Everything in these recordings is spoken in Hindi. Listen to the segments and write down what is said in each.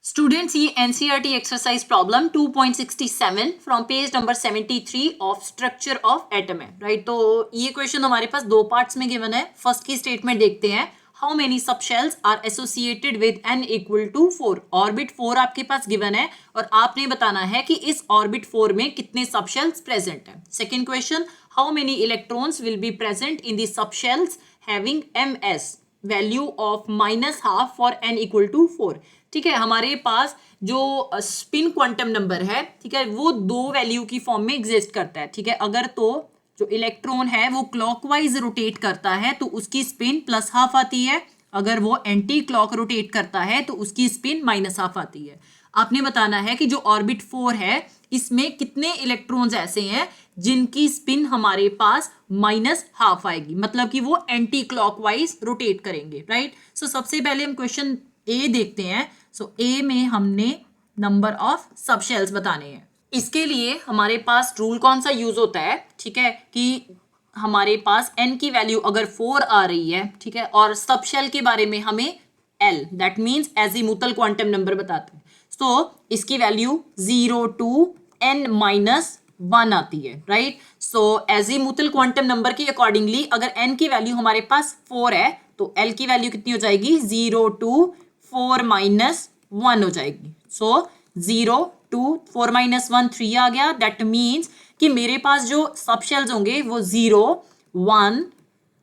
स्टूडेंट्स ये NCERT exercise problem 2.67 from page number 73 of structure of atom है राइट। तो ये क्वेश्चन हमारे पास दो पार्ट्स में गिवन है। फर्स्ट की स्टेटमेंट देखते हैं, how many sub shells are associated with n equal to 4। Orbit 4 आपके पास गिवन है और आपने बताना है कि इस ऑर्बिट 4 में कितने सब शेल्स प्रेजेंट है। Second question, how many electrons will be present in the sub shells having ms value of -12 for n equal to 4। ठीक है, हमारे पास जो स्पिन क्वांटम नंबर है, ठीक है, वो दो वैल्यू की फॉर्म में एग्जिस्ट करता है। ठीक है, अगर तो जो इलेक्ट्रॉन है वो क्लॉकवाइज रोटेट करता है तो उसकी स्पिन +12 आती है, अगर वो एंटी क्लॉक रोटेट करता है तो उसकी स्पिन -12 आती है। आपने बताना है कि जो ऑर्बिट 4 है इसमें कितने इलेक्ट्रॉन्स ऐसे हैं जिनकी स्पिन हमारे पास -12 आएगी, मतलब कि वो एंटी क्लॉकवाइज रोटेट करेंगे राइट। सो सबसे पहले हम क्वेश्चन ए देखते हैं। सो ए में हमने नंबर ऑफ सब शेल्स बताने हैं। इसके लिए हमारे पास रूल कौन सा यूज होता है, ठीक है, कि हमारे पास n की वैल्यू अगर 4 आ रही है, ठीक है, और सब शेल के बारे में हमें l that means azimuthal quantum number बताते हैं। तो इसकी वैल्यू 0 to n-1 आती है राइट। सो एजीमुथल क्वांटम नंबर के अकॉर्डिंगली अगर n की वैल्यू हमारे पास 4 है तो l की वैल्यू कितनी हो जाएगी, 0 to 4-1 हो जाएगी। सो 0 to 4-1 3 आ गया। दैट मीन्स कि मेरे पास जो सब शेल्स होंगे वो 0, 1,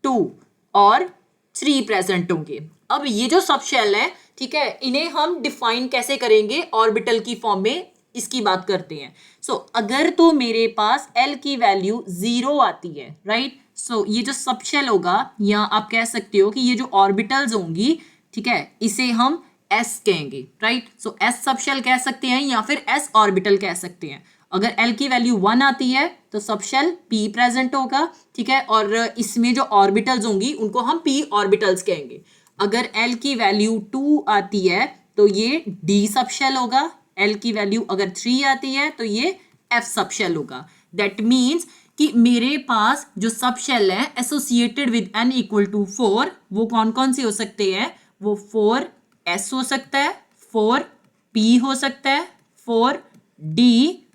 2 और 3 प्रेजेंट होंगे। अब ये जो सब शेल है, ठीक है, इन्हें हम डिफाइन कैसे करेंगे ऑर्बिटल की फॉर्म में, इसकी बात करते हैं। सो अगर तो मेरे पास L की वैल्यू 0 आती है राइट, सो ये जो सब शेल होगा, या आप कह सकते हो कि ये जो ऑर्बिटल्स होंगी, ठीक है, इसे हम S कहेंगे राइट। सो S सब शेल कह सकते हैं या फिर S ऑर्बिटल कह सकते हैं। अगर L की वैल्यू 1 आती है तो सब शेल P प्रेजेंट होगा, ठीक है, और इसमें जो ऑर्बिटल्स होंगी उनको हम P ऑर्बिटल्स कहेंगे। अगर L की वैल्यू 2 आती है तो ये D सब शेल होगा। L की वैल्यू अगर 3 आती है तो ये F सब शेल होगा। दैट मीन्स कि मेरे पास जो सब शेल है associated with n equal to 4, वो कौन कौन से हो सकते हैं, वो 4s हो सकता है, 4p हो सकता है, 4d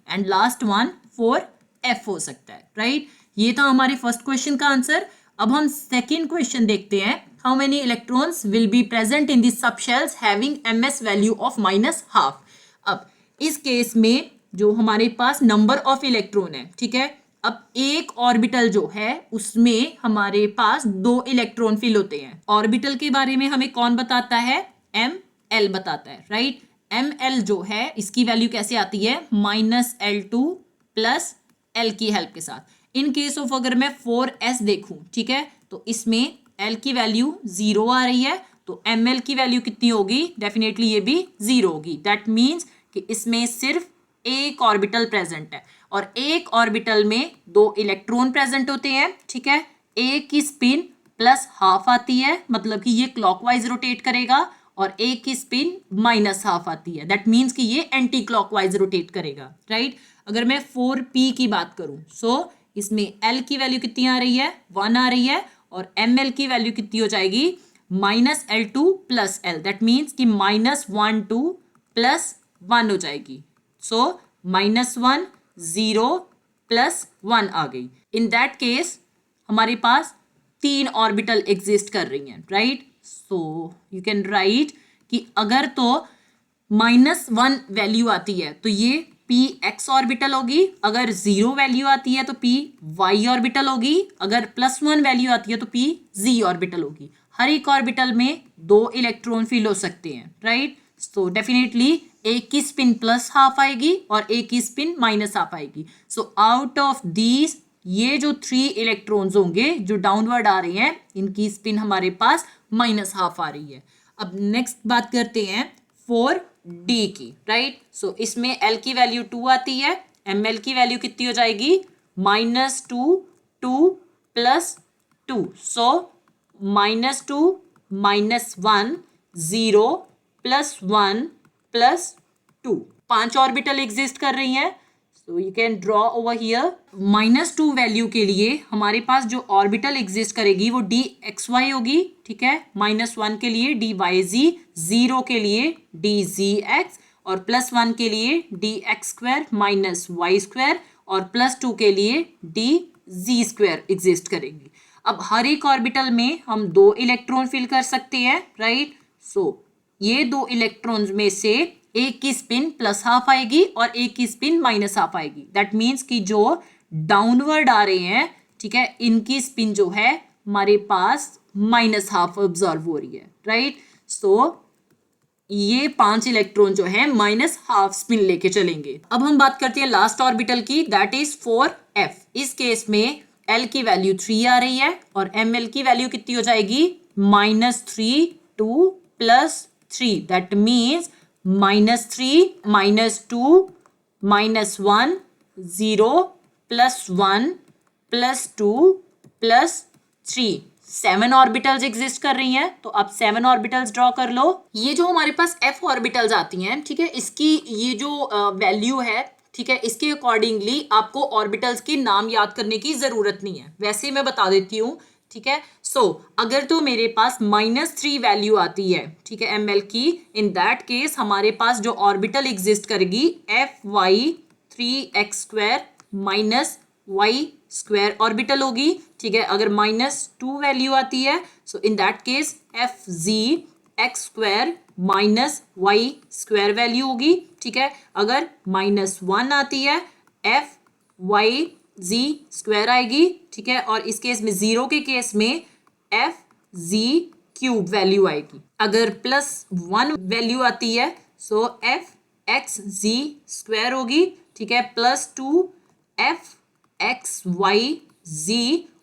and last one 4f हो सकता है राइट। ये था हमारे फर्स्ट क्वेश्चन का आंसर। अब हम सेकेंड क्वेश्चन देखते हैं, how many electrons will be present इन दी सब shells having ms value of -12। अब इस केस में जो हमारे पास नंबर ऑफ इलेक्ट्रॉन है, ठीक है, अब एक ऑर्बिटल जो है उसमें हमारे पास 2 इलेक्ट्रॉन फिल होते हैं। ऑर्बिटल के बारे में हमें कौन बताता है, ml बताता है राइट। ml जो है इसकी वैल्यू कैसे आती है, -L2 प्लस l की हेल्प के साथ। इन केस ऑफ अगर मैं 4s देखूं, ठीक है, तो इसमें l की वैल्यू 0 आ रही है तो ml की वैल्यू कितनी होगी, डेफिनेटली ये भी 0 होगी। दैट मीन्स कि इसमें सिर्फ एक ऑर्बिटल प्रेजेंट है और एक ऑर्बिटल में 2 इलेक्ट्रॉन प्रेजेंट होते हैं, ठीक है। एक की स्पिन +12 आती है, मतलब कि ये क्लॉकवाइज रोटेट करेगा, और एक की स्पिन -12 आती है। दैट मीन्स कि ये एंटी क्लॉकवाइज रोटेट करेगा राइट। अगर मैं 4p की बात करूं, सो इसमें l की वैल्यू कितनी आ रही है, 1 आ रही है, और ml की वैल्यू कितनी हो जाएगी, -L2 plus l। That means कि -12 प्लस 1 हो जाएगी। सो -1 0 प्लस 1 आ गई। इन दैट केस हमारे पास 3 ऑर्बिटल एग्जिस्ट कर रही हैं right. So you can write कि अगर तो -1 वैल्यू आती है तो ये p x ऑर्बिटल होगी, अगर 0 वैल्यू आती है तो p y ऑर्बिटल होगी, अगर +1 वैल्यू आती है तो p z ऑर्बिटल होगी। हर एक ऑर्बिटल में 2 इलेक्ट्रॉन फिल हो सकते हैं राइट। सो डेफिनेटली एक की स्पिन +12 आएगी और एक की स्पिन -12 आएगी। सो आउट ऑफ दीज ये जो 3 इलेक्ट्रॉन्स होंगे जो डाउनवर्ड आ रहे हैं, इनकी स्पिन हमारे पास -12 आ रही है। अब नेक्स्ट बात करते हैं 4d की राइट। सो इसमें l की वैल्यू 2 आती है, ml की वैल्यू कितनी हो जाएगी, -2 2 प्लस 2। सो -2 -1 0 प्लस 1 प्लस 2, 5 ऑर्बिटल एग्जिस्ट कर रही हैं। So you can draw over here. -2 value के लिए हमारे पास जो ऑर्बिटल एग्जिस्ट करेगी वो dxy होगी, ठीक है। -1 के लिए dyz, 0 के लिए dzx और +1 के लिए dx² -y² और +2 के लिए dz² एग्जिस्ट करेंगी। अब हर एक ऑर्बिटल में हम 2 इलेक्ट्रॉन फिल कर सकते हैं, राइट। सो ये 2 इलेक्ट्रॉन्स में से एक की स्पिन +½ आएगी और एक की स्पिन -½ आएगी। दैट मीन्स कि जो डाउनवर्ड आ रहे हैं, ठीक है, इनकी स्पिन जो है हमारे पास -½ ऑब्जर्व हो रही है, राइट। सो ये 5 इलेक्ट्रॉन जो है -½ स्पिन लेके चलेंगे। अब हम बात करते हैं लास्ट ऑर्बिटल की, दैट इज 4f। इस केस में L की वैल्यू 3 आ रही है और ML की वैल्यू कितनी हो जाएगी, -3 2 +3। That means -3 -2 -1 0 +1 +2 +3। 7 ऑर्बिटल्स एग्जिस्ट कर रही हैं, तो अब 7 ऑर्बिटल्स ड्रॉ कर लो। ये जो हमारे पास f ऑर्बिटल्स आती हैं, ठीक है, इसकी ये जो वैल्यू है, ठीक है, इसके अकॉर्डिंगली आपको ऑर्बिटल्स के नाम याद करने की जरूरत नहीं है, वैसे मैं बता देती हूँ, ठीक है। सो अगर तो मेरे पास -3 वैल्यू आती है, ठीक है, ml की, इन दैट केस हमारे पास जो ऑर्बिटल एग्जिस्ट करेगी fy 3x² -y² ऑर्बिटल होगी, ठीक है। अगर -2 वैल्यू आती है, so in that case fz x² -y² value होगी, ठीक है। अगर -1 आती है, fyz² आएगी, ठीक है। और इस केस में 0 के केस में fz³ वैल्यू आएगी। अगर +1 वैल्यू आती है, सो fxz² होगी, ठीक है। +2 fxyz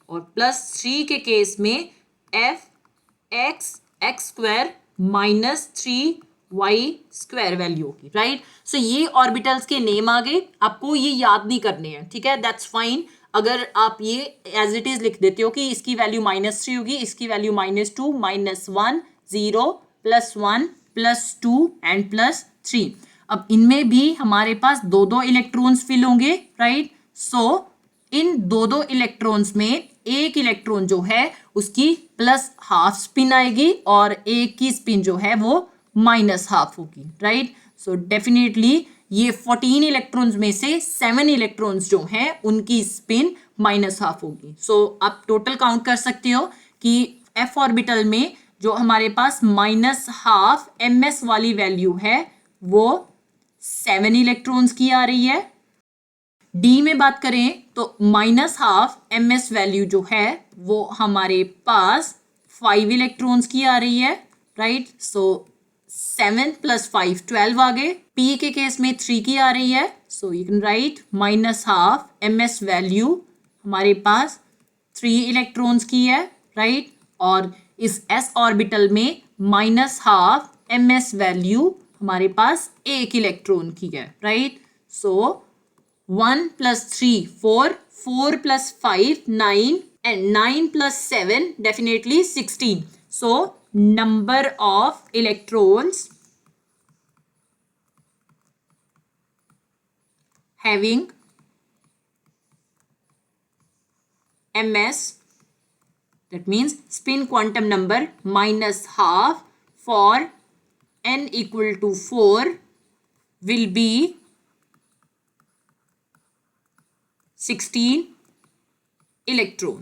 और +3 के केस में fxx² -3y² वैल्यू होगी, राइट। सो ये ऑर्बिटल्स के नेम आ गए, आपको ये याद नहीं करने हैं, ठीक है, दैट्स फाइन। अगर आप ये एज इट इज लिख देते हो कि इसकी वैल्यू -3 होगी, इसकी वैल्यू -2 -1 0 +1 +2 एंड +3। अब इनमें भी हमारे पास 2 इलेक्ट्रॉन्स फिल होंगे, राइट। सो इन 2 इलेक्ट्रॉन्स में एक इलेक्ट्रॉन जो है उसकी +½ स्पिन आएगी और एक की स्पिन जो है वो -½ होगी, राइट। सो डेफिनेटली ये 14 इलेक्ट्रॉन्स में से 7 इलेक्ट्रॉन्स जो हैं उनकी स्पिन -½ होगी। सो आप टोटल काउंट कर सकते हो कि f ऑर्बिटल में जो हमारे पास -½ ms वाली वैल्यू है वो 7 इलेक्ट्रॉन्स की आ रही है। D में बात करें तो -½ ms वैल्यू जो है वो हमारे पास 5 इलेक्ट्रॉन्स की आ रही है, राइट। सो 7 + 5 12 आ गए। P के केस में 3 की आ रही है, so you can write -½ ms value हमारे पास 3 इलेक्ट्रॉन्स की है, राइट। और इस s ऑर्बिटल में -½ ms वैल्यू हमारे पास 1 इलेक्ट्रॉन की है, right. So 1 + 3 4 4 + 5 9 and 9 + 7 definitely 16. So number of electrons having ms, that means spin quantum number -½ for n = 4 will be 16 electron.